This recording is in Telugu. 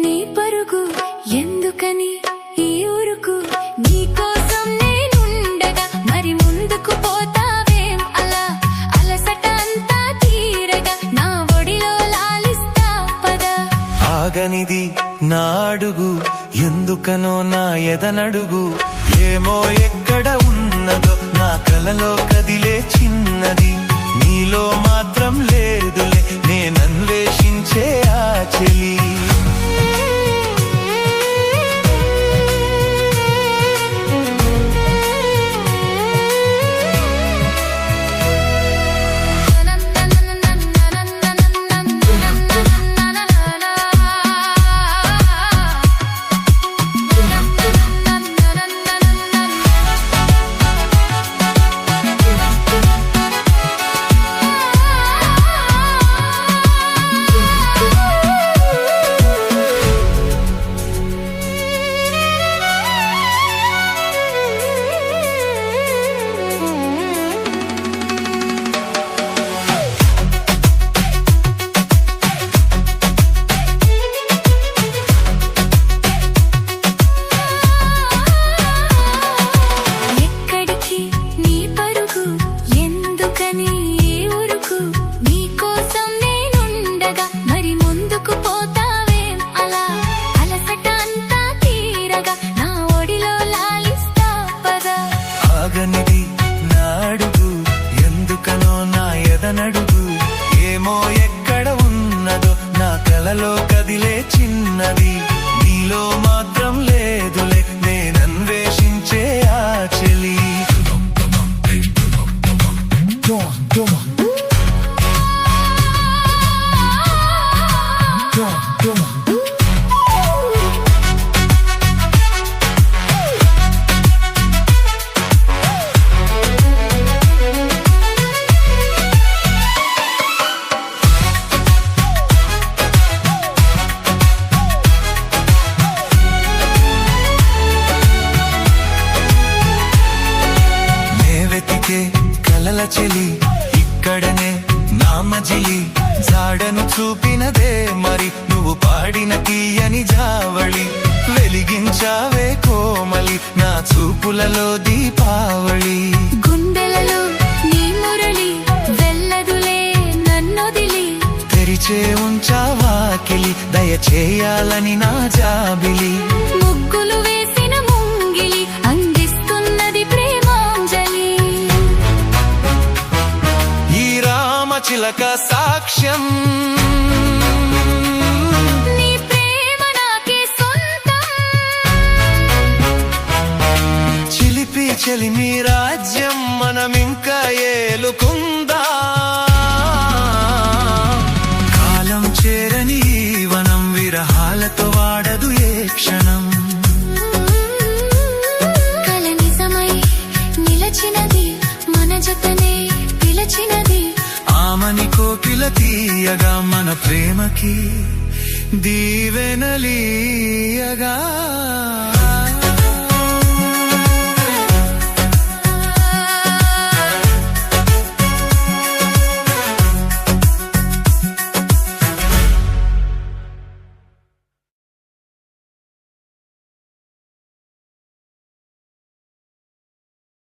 నీ పరుగు ఎందుకని ఈ ఊరుకు నీ కోసం నేనుండగా మరి ముందుకు పోతావేం అలా అలసట అంతా తీరగా నా ఒడిలో లాలిస్తా పదా ఆగనిది నా అడుగు ఎందుకనో నా ఎదనడుగు ఏమో ఎక్కడ ఉన్నదో నా కలలో కదిలే చిన్నది నీలో మాత్రం లేదులే నేనన్వేషించే ఆ చెలి ఆగనిది నా అడుగు ఎందుకనో నా ఎదనడుగు ఏమో ఎక్కడ ఉన్నదో నా కలలో కదిలే చిన్నది నీలో మాత్రం లేదులే నేనన్వేషించే ఆ చెలి కలల చెలి ఇక్కడనే నా మజిలి జాడను చూపినదే మరి నువ్వు పాడిన తీయని జావళి వెలిగించావే కోమలి నా చూపులలో దీపావళి గుండెలలో నీ మురళి వెళ్ళదులే నన్నొదిలి తెరిచే ఉంచావాకిలి దయచేయాలని నా జాబిలి ముగ్గులు వేసిన ముంగిలి అందిస్తున్నది ప్రేమాంజలి చిలక సాక్ష్యం నీ ప్రేమ నాకే సొంతం చిలిపి చెలిమి రాజ్యం మనమింకా ఏలుకుందా కాలం చేరని వనం విరహాలతో వాడదు ఏ క్షణం కల నిజమై నిలచినది మన జతనే పిలచినది ఆమని కోకిల తీయగా మన ప్రేమకి దీవెనలీయగా